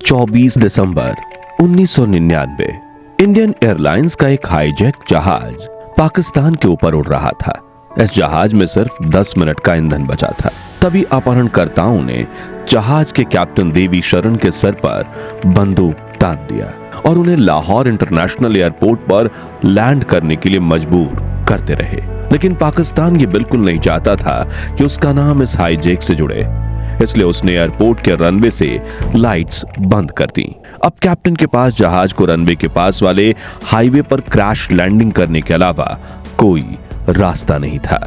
24 दिसंबर 1999 Indian airlines का एक hijack जहाज पाकिस्तान के ऊपर उड़ रहा था। इस जहाज में सिर्फ 10 मिनट का ईंधन बचा था। तभी अपहरणकर्ताओं ने जहाज के कैप्टन देवी शरण के सर पर बंदूक तान दिया और उन्हें लाहौर इंटरनेशनल एयरपोर्ट पर लैंड करने के लिए मजबूर करते रहे। लेकिन पाकिस्तान ये बिल्कुल नहीं चाहता था कि उसका नाम इस हाईजैक से जुड़े, इसलिए उसने एयरपोर्ट के रनवे से लाइट्स बंद कर दी। अब कैप्टन के पास जहाज को रनवे के पास वाले हाईवे पर क्रैश लैंडिंग करने के अलावा कोई रास्ता नहीं था,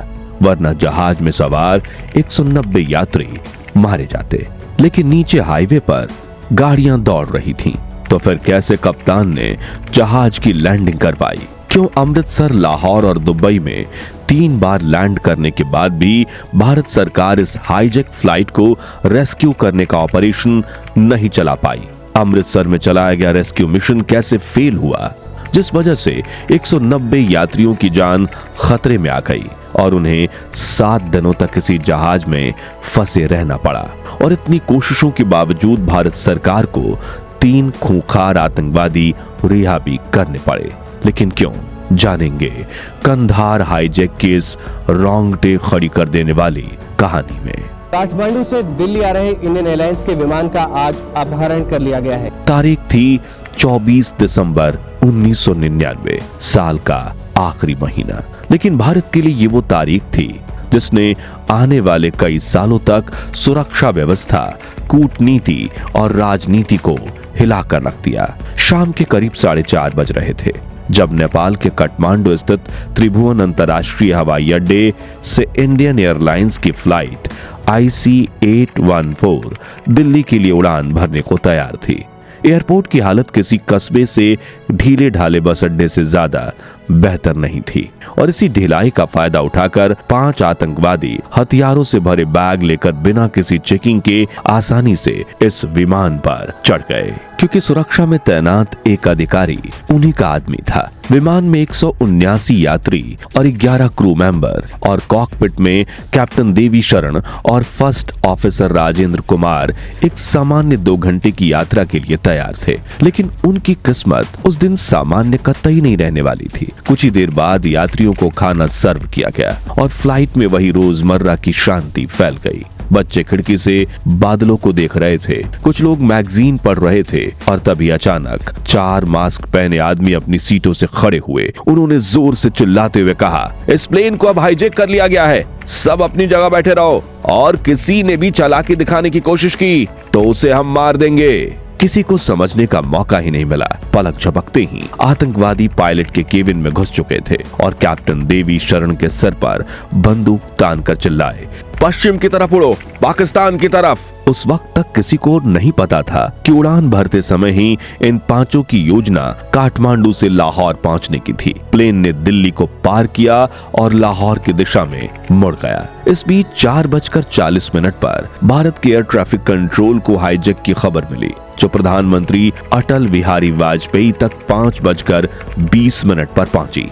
वरना जहाज में सवार 190 यात्री मारे जाते। लेकिन नीचे हाईवे पर गाड़ियां दौड़ रही थीं, तो फिर कैसे कप्तान ने जहाज की लैंडिंग कर पाई? क्यों अमृतसर, लाहौर और दुबई में 3 बार लैंड करने के बाद भी भारत सरकार इस हाईजैक फ्लाइट को रेस्क्यू करने का ऑपरेशन नहीं चला पाई? अमृतसर में चलाया गया रेस्क्यू मिशन कैसे फेल हुआ, जिस वजह से 190 यात्रियों की जान खतरे में आ गई और उन्हें 7 दिनों तक किसी जहाज में फंसे रहना पड़ा? और इतनी कोशिशों के बावजूद भारत सरकार को 3 खूंखार आतंकवादी रिहा भी करने पड़े। लेकिन क्यों? जानेंगे कंधार हाईजैक केस रोंगटे खड़ी कर देने वाली कहानी में। काठमांडू से दिल्ली आ रहे इंडियन एयरलाइंस के विमान का आज अपहरण कर लिया गया है। तारीख थी 24 दिसंबर 1999, साल का आखिरी महीना। लेकिन भारत के लिए ये वो तारीख थी जिसने आने वाले कई सालों तक सुरक्षा व्यवस्था, कूटनीति और राजनीति को हिलाकर रख दिया। शाम के करीब 4:30 बज रहे थे जब नेपाल के काठमांडू स्थित त्रिभुवन अंतर्राष्ट्रीय हवाई अड्डे से इंडियन एयरलाइंस की फ्लाइट IC-814 दिल्ली के लिए उड़ान भरने को तैयार थी। एयरपोर्ट की हालत किसी कस्बे से ढीले ढाले बस अड्डे से ज्यादा बेहतर नहीं थी और इसी ढिलाई का फायदा उठाकर 5 आतंकवादी हथियारों से भरे बैग लेकर बिना किसी चेकिंग के आसानी से इस विमान पर चढ़ गए, क्योंकि सुरक्षा में तैनात एक अधिकारी उन्हीं का आदमी था। विमान में 179 यात्री और 11 क्रू मेंबर और कॉकपिट में कैप्टन देवी शरण और फर्स्ट ऑफिसर राजेंद्र कुमार एक सामान्य 2 घंटे की यात्रा के लिए तैयार थे। लेकिन उनकी किस्मत उस दिन सामान्य कतई नहीं रहने वाली थी। कुछ ही देर बाद यात्रियों को खाना सर्व किया गया और फ्लाइट में वही रोजमर्रा की शांति फैल गई। बच्चे खिड़की से बादलों को देख रहे थे, कुछ लोग मैगजीन पढ़ रहे थे और तभी अचानक 4 मास्क पहने आदमी अपनी सीटों से खड़े हुए। उन्होंने जोर से चिल्लाते हुए कहा, इस प्लेन को अब हाईजैक कर लिया गया है, सब अपनी जगह बैठे रहो और किसी ने भी चालाकी दिखाने की कोशिश की तो उसे हम मार देंगे। किसी को समझने का मौका ही नहीं मिला। पलक झपकते ही आतंकवादी पायलट के केबिन में घुस चुके थे और कैप्टन देवी शरण के सर पर बंदूक तान कर चिल्लाए, पश्चिम की तरफ उड़ो, पाकिस्तान की तरफ। उस वक्त तक किसी को नहीं पता था कि उड़ान भरते समय ही इन 5 की योजना काठमांडू से लाहौर पहुंचने की थी। प्लेन ने दिल्ली को पार किया और लाहौर की दिशा में मुड़ गया। इस बीच 4:40 पर भारत के एयर ट्रैफिक कंट्रोल को हाईजैक की खबर मिली, जो प्रधानमंत्री अटल बिहारी वाजपेयी तक 5:20 पर पहुंची।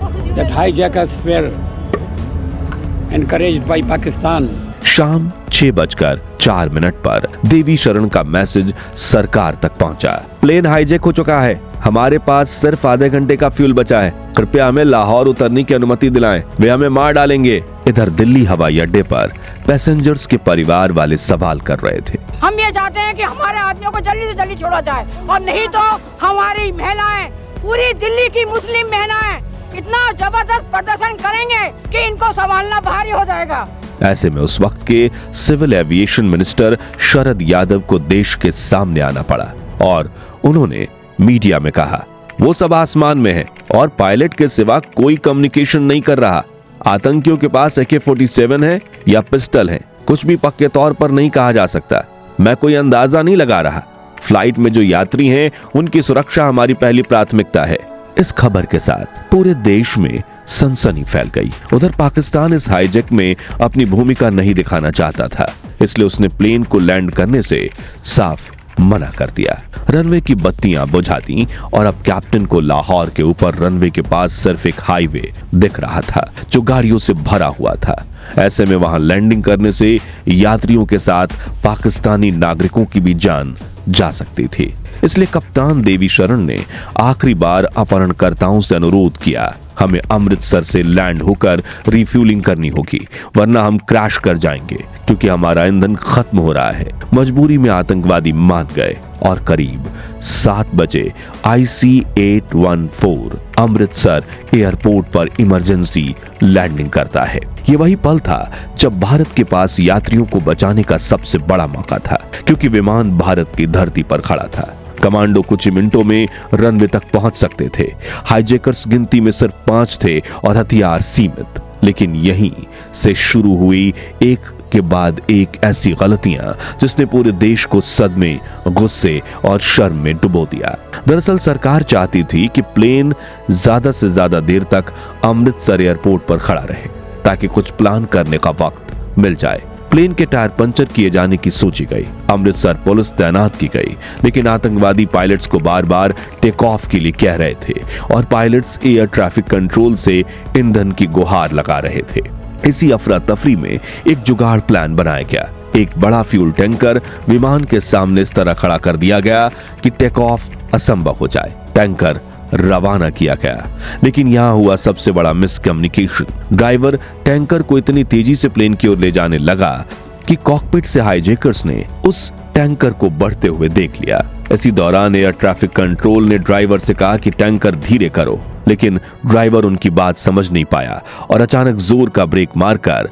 शाम 6:04 पर देवी शरण का मैसेज सरकार तक पहुंचा, प्लेन हाईजैक हो चुका है, हमारे पास सिर्फ आधे घंटे का फ्यूल बचा है, कृपया हमें लाहौर उतरने की अनुमति दिलाएं, वे हमें मार डालेंगे। इधर दिल्ली हवाई अड्डे पर पैसेंजर्स के परिवार वाले सवाल कर रहे थे, हम ये चाहते हैं कि हमारे आदमियों को जल्दी से जल्दी छोड़ा जाए और नहीं तो हमारी महिलाएं, पूरी दिल्ली की मुस्लिम महिलाएं इतना जबरदस्त प्रदर्शन करेंगे कि इनको संभालना भारी हो जाएगा। ऐसे में उस वक्त के civil aviation minister Sharad Yadav को देश के सामने आना पड़ा और उन्होंने मीडिया में कहा, वो सब आसमान में है और पायलट के सिवा कोई कम्युनिकेशन नहीं कर रहा। आतंकियों के पास AK-47 है या पिस्टल है, कुछ भी पक्के तौर पर नहीं कहा जा सकता। मैं कोई अंदाजा नहीं लगा रहा। फ्लाइट में जो यात्री हैं, उनकी सुरक्षा हमारी पहली प्राथमिकता है। इस खबर के साथ पूरे देश में सनसनी फैल गई। उधर पाकिस्तान इस हाईजैक में अपनी भूमिका नहीं दिखाना चाहता था, इसलिए उसने प्लेन को लैंड करने से साफ मना कर दिया। रनवे की बत्तियां बुझा दी और अब कैप्टन को लाहौर के ऊपर रनवे के पास सिर्फ एक हाईवे दिख रहा था जो गाड़ियों से भरा हुआ था। ऐसे में वहां लैंडिंग करने से यात्रियों के साथ पाकिस्तानी नागरिकों की भी जान जा सकती थी। इसलिए कप्तान देवी शरण ने आखिरी बार अपहरणकर्ताओं से अनुरोध किया, हमें अमृतसर से लैंड होकर रिफ्यूलिंग करनी होगी, वरना हम क्रैश कर जाएंगे क्योंकि हमारा ईंधन खत्म हो रहा है। मजबूरी में आतंकवादी मान गए और करीब 7 बजे IC-814 अमृतसर एयरपोर्ट पर इमरजेंसी लैंडिंग करता है। ये वही पल था जब भारत के पास यात्रियों को बचाने का सबसे बड़ा मौका था, क्योंकि विमान भारत की धरती पर खड़ा था। कमांडो कुछ ही मिनटों में रनवे तक पहुंच सकते थे। हाईजैकर्स गिनती में सिर्फ 5 थे और हथियार सीमित। लेकिन यहीं से शुरू हुई एक के बाद एक ऐसी गलतियां जिसने पूरे देश को सदमे, गुस्से और शर्म में डुबो दिया। दरअसल सरकार चाहती थी कि प्लेन ज्यादा से ज्यादा देर तक अमृतसर एयरपोर्ट पर खड़ा रहे ताकि कुछ प्लान करने का वक्त मिल जाए। प्लेन के टायर पंचर किए जाने की सोची गई, अमृतसर पुलिस तैनात की गई, लेकिन आतंकवादी पायलट्स को बार बार टेक ऑफ के लिए कह रहे थे और पायलट्स एयर ट्रैफिक कंट्रोल से ईंधन की गुहार लगा रहे थे। इसी अफरा तफरी में एक जुगाड़ प्लान बनाया गया। एक बड़ा फ्यूल टैंकर विमान के सामने इस तरह खड़ा कर दिया गया कि टेक ऑफ असंभव हो जाए। टैंकर रवाना किया गया, लेकिन यहां हुआ सबसे बड़ा मिसकम्युनिकेशन। ड्राइवर टैंकर को इतनी तेजी से प्लेन की ओर ले जाने लगा कि कॉकपिट से हाईजैकर्स ने उस टैंकर को बढ़ते हुए देख लिया। इसी दौरान एयर ट्रैफिक कंट्रोल ने ड्राइवर से कहा कि टैंकर धीरे करो, लेकिन ड्राइवर उनकी बात समझ नहीं पाया और अचानक जोर का ब्रेक मारकर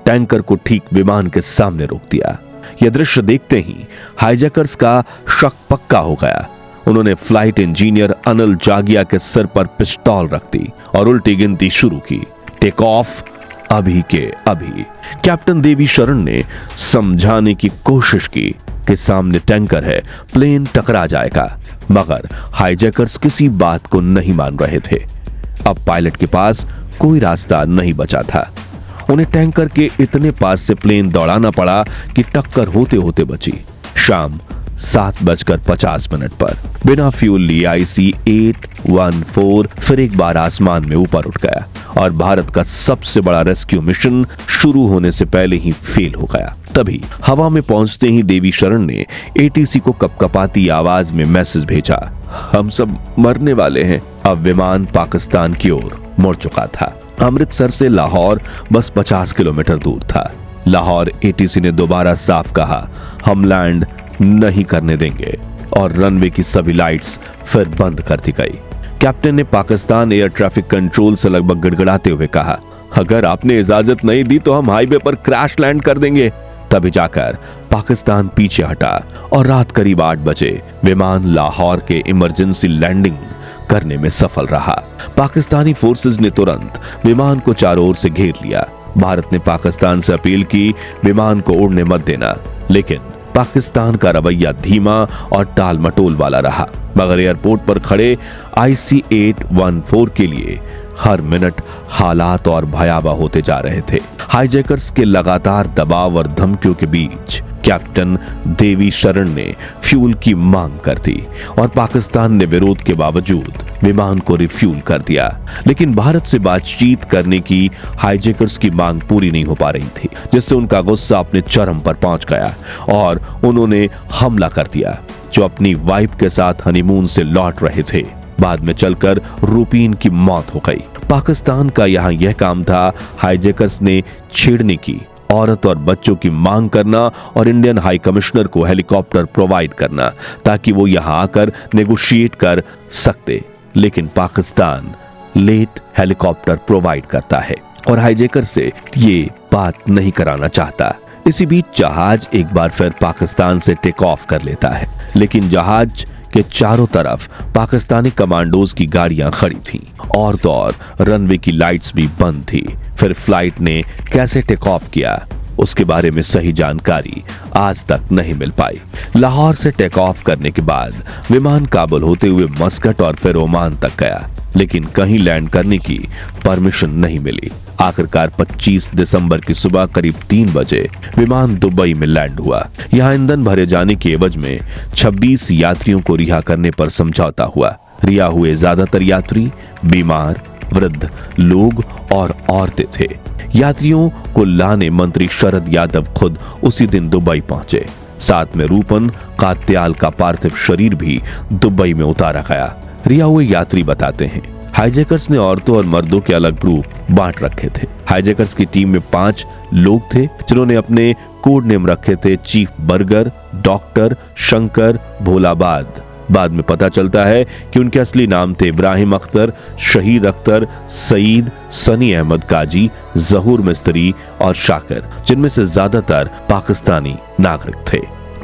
टैंकर को ठीक विमान के सामने रोक दिया। यह दृश्य देखते ही हाईजैकर्स का शक पक्का हो गया। उन्होंने फ्लाइट इंजीनियर अनिल जागिया के सिर पर पिस्तौल रख दी और उल्टी गिनती शुरू की, टेक ऑफ अभी के अभी। कैप्टन देवी शरण ने समझाने की कोशिश की कि सामने टैंकर है, प्लेन टकरा जाएगा, मगर हाईजैकर्स किसी बात को नहीं मान रहे थे। अब पायलट के पास कोई रास्ता नहीं बचा था। उन्हें टैंकर के इतने पास से प्लेन दौड़ाना पड़ा कि टक्कर होते होते बची। शाम 7:50 पर बिना फ्यूल लिए IC-814 फिर एक बार आसमान में ऊपर उठ गया और भारत का सबसे बड़ा रेस्क्यू मिशन शुरू होने से पहले ही फेल हो गया। तभी हवा में पहुंचते ही देवी शरण ने ATC को कपकपाती आवाज में मैसेज भेजा, हम सब मरने वाले हैं। अब विमान पाकिस्तान की ओर मुड़ चुका था। अमृतसर से लाहौर बस 50 किलोमीटर दूर था। लाहौर ATC ने दोबारा साफ कहा, हम लैंड नहीं करने देंगे, और रनवे की सभी लाइट्स फिर बंद कर दी गई। कैप्टन ने पाकिस्तान एयर ट्रैफिक कंट्रोल से लगभग गिड़गिड़ाते हुए कहा, अगर आपने इजाजत नहीं दी तो हम हाईवे पर क्रैश लैंड कर देंगे। तभी जाकर पाकिस्तान पीछे हटा और रात करीब 8 बजे विमान लाहौर के इमरजेंसी लैंडिंग करने में सफल रहा। पाकिस्तानी फोर्सेज ने तुरंत विमान को चारों ओर से घेर लिया। भारत ने पाकिस्तान से अपील की विमान को उड़ने मत देना, लेकिन पाकिस्तान का रवैया धीमा और टाल मटोल वाला रहा। मगर एयरपोर्ट पर खड़े IC-814 के लिए हर मिनट हालात और भयावह होते जा रहे थे। हाईजैकर्स के लगातार दबाव और धमकियों के बीच कैप्टन देवी शरण ने फ्यूल की मांग कर दी और पाकिस्तान ने विरोध के बावजूद विमान को रिफ्यूल कर दिया। लेकिन भारत से बातचीत करने की हाईजैकर्स की मांग पूरी नहीं हो पा रही थी, जिससे उनका गुस्सा अपने चरम पर पहुंच गया और उन्होंने हमला कर दिया। जो अपनी वाइफ के साथ हनीमून से लौट रहे थे, बाद में चलकर रूपीन की मौत हो गई। पाकिस्तान का यहाँ यह काम था हाईजैकर्स ने छेड़ने की, औरत और बच्चों की मांग करना और इंडियन हाई कमिश्नर को हेलीकॉप्टर प्रोवाइड करना ताकि वो यहाँ आकर नेगोशिएट कर सकते। लेकिन पाकिस्तान लेट हेलीकॉप्टर प्रोवाइड करता है और हाईजैकर से ये बात नहीं कराना चाहता। इसी बीच जहाज एक बार फिर पाकिस्तान से टेक ऑफ कर लेता है, लेकिन जहाज के चारों तरफ पाकिस्तानी कमांडोज की गाड़ियां खड़ी थीं और तो और रनवे की लाइट्स भी बंद थी। फिर फ्लाइट ने कैसे टेक ऑफ किया उसके बारे में सही जानकारी आज तक नहीं मिल पाई। लाहौर से टेक ऑफ करने के बाद विमान काबुल होते हुए मस्कट और फिर ओमान तक गया, लेकिन कहीं लैंड करने की परमिशन नहीं मिली। आखिरकार 25 दिसंबर की सुबह करीब 3 बजे विमान दुबई में लैंड हुआ। यहाँ ईंधन भरे जाने के एवज में 26 यात्रियों को रिहा करने पर समझौता हुआ। रिहा हुए ज्यादातर यात्री बीमार, वृद्ध लोग और औरतें थे। यात्रियों को लाने मंत्री शरद यादव खुद उसी दिन दुबई पहुंचे। साथ में रूपन कात्याल का पार्थिव शरीर भी दुबई में उतारा गया। रिहा हुए यात्री बताते हैं, हाईजैकर्स ने औरतों और मर्दों के अलग ग्रुप बांट रखे थे। हाईजैकर्स की टीम में 5 लोग थे जिन्होंने अपने कोड नेम रखे थे चीफ बर्गर, डॉक्टर, शंकर, भोलाबाद। बाद में पता चलता है कि उनके असली नाम थे इब्राहिम अख्तर, शहीद अख्तर, सईद, सनी अहमद काजी, जहूर मिस्त्री और शाकिर, जिनमें से ज्यादातर पाकिस्तानी नागरिक थे।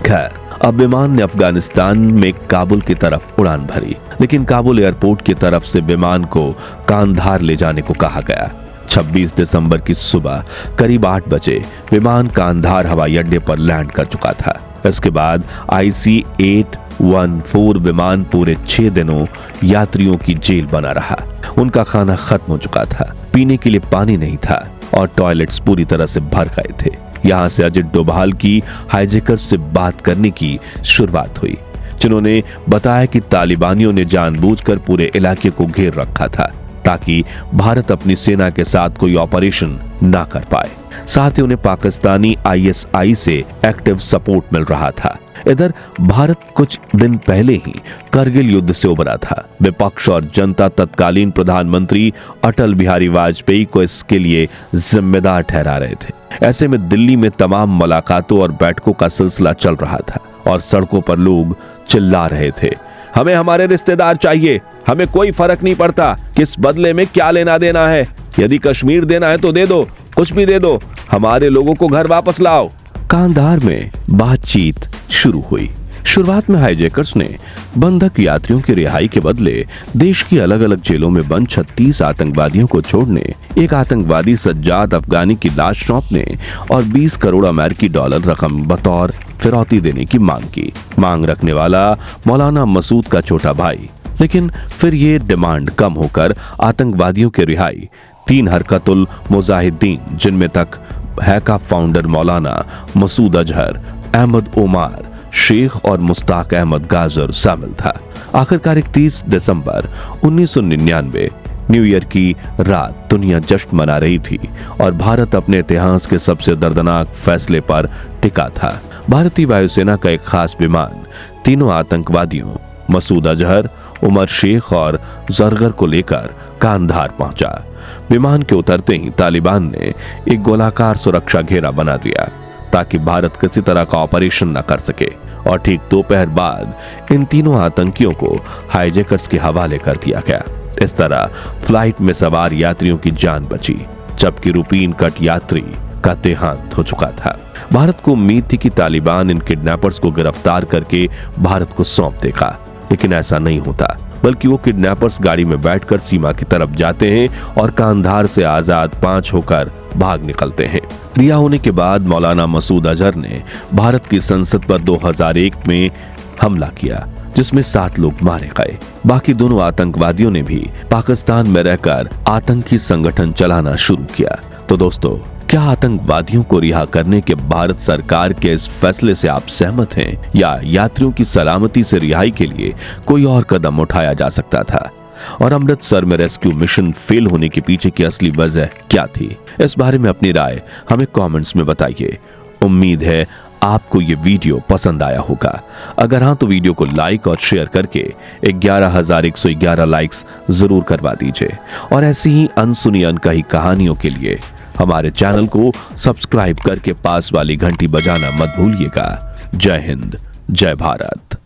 खैर, अब विमान ने अफगानिस्तान में काबुल की तरफ उड़ान भरी, लेकिन काबुल एयरपोर्ट की तरफ से विमान को कांधार ले जाने को कहा गया। 26 दिसंबर की सुबह करीब 8 बजे विमान कांधार हवाई अड्डे पर लैंड कर चुका था। इसके बाद IC-814 विमान पूरे 6 दिनों यात्रियों की जेल बना रहा। उनका खाना खत्म हो चुका था, पीने के लिए पानी नहीं था और टॉयलेट्स पूरी तरह से भर गए थे। यहाँ से अजित डोभाल की हाईजैकर्स से बात करने की शुरुआत हुई, जिन्होंने बताया कि तालिबानियों ने जानबूझकर पूरे इलाके को घेर रखा था ताकि भारत अपनी सेना के साथ कोई ऑपरेशन ना कर पाए। साथ ही उन्हें पाकिस्तानी ISI से एक्टिव सपोर्ट मिल रहा था। इधर भारत कुछ दिन पहले ही करगिल युद्ध से उबरा था। विपक्ष और जनता तत्कालीन प्रधानमंत्री अटल बिहारी वाजपेयी को इसके लिए जिम्मेदार ठहरा रहे थे। ऐसे में दिल्ली में तमाम मुलाकातों और बैठकों का सिलसिला चल रहा था और सड़कों पर लोग चिल्ला रहे थे, हमें हमारे रिश्तेदार चाहिए, हमें कोई फर्क नहीं पड़ता किस बदले में क्या लेना देना है, यदि कश्मीर देना है तो दे दो, कुछ भी दे दो, हमारे लोगों को घर वापस लाओ। कांधार में बातचीत शुरू हुई। शुरुआत में हाईजैकर्स ने बंधक यात्रियों की रिहाई के बदले देश की अलग अलग जेलों में बंद 36 आतंकवादियों को छोड़ने, एक आतंकवादी सज्जाद अफगानी की लाश सौंपने और 20 करोड़ अमेरिकी डॉलर रकम बतौर फिरौती देने की मांग की। मांग रखने वाला मौलाना मसूद का छोटा भाई, लेकिन फिर ये डिमांड कम होकर आतंकवादियों की रिहाई 3 हरकतुल मुजाहिदीन, जिनमें तक हैका फाउंडर मौलाना मसूद अजहर, अहमद ओमार शेख और मुस्ताक अहमद गाजर शामिल था। आखिरकार 31 दिसंबर 1999 न्यू ईयर की रात दुनिया जश्न मना रही थी और भारत अपने इतिहास के सबसे दर्दनाक फैसले पर टिका था। भारतीय वायुसेना का एक खास विमान तीनों आतंकवादियों मसूद अजहर, उमर शेख और जरगर को लेकर कांधार पहुंचा। विमान के उतरते ही तालिबान ने एक गोलाकार सुरक्षा घेरा बना दिया ताकि भारत किसी तरह का ऑपरेशन न कर सके और ठीक दोपहर बाद इन तीनों आतंकियों को हाईजैकर्स के हवाले कर दिया गया। इस तरह फ्लाइट में सवार यात्रियों की जान बची, जबकि रुपीन कट यात्री का देहांत हो चुका था। भारत को उम्मीद थी कि तालिबान इन किडनैपर्स को गिरफ्तार करके भारत को सौंप देगा, लेकिन ऐसा नहीं होता, बल्कि वो किडनैपर्स गाड़ी में बैठकर सीमा की तरफ जाते हैं और कांधार से आजाद 5 होकर भाग निकलते हैं। रिहा होने के बाद मौलाना मसूद अजहर ने भारत की संसद पर 2001 में हमला किया, जिसमें 7 लोग मारे गए। बाकी दोनों आतंकवादियों ने भी पाकिस्तान में रहकर आतंकी संगठन चलाना शुरू किया। तो दोस्तों, क्या आतंकवादियों को रिहा करने के भारत सरकार के इस फैसले से आप सहमत हैं, या यात्रियों की सलामती से रिहाई के लिए कोई और कदम उठाया जा सकता था? और अमृतसर में रेस्क्यू मिशन फेल होने के पीछे की असली वजह क्या थी? इस बारे में अपनी राय हमें कमेंट्स में बताइए। उम्मीद है आपको ये वीडियो पसंद आया होगा। अगर हाँ, तो वीडियो को लाइक और शेयर करके 11,111 लाइक्स जरूर करवा दीजिए और ऐसी ही अनसुनी अनकही कहानियों के लिए हमारे चैनल को सब्सक्राइब करके पास वाली घंटी बजाना मत भूलिएगा। जय हिंद, जय भारत।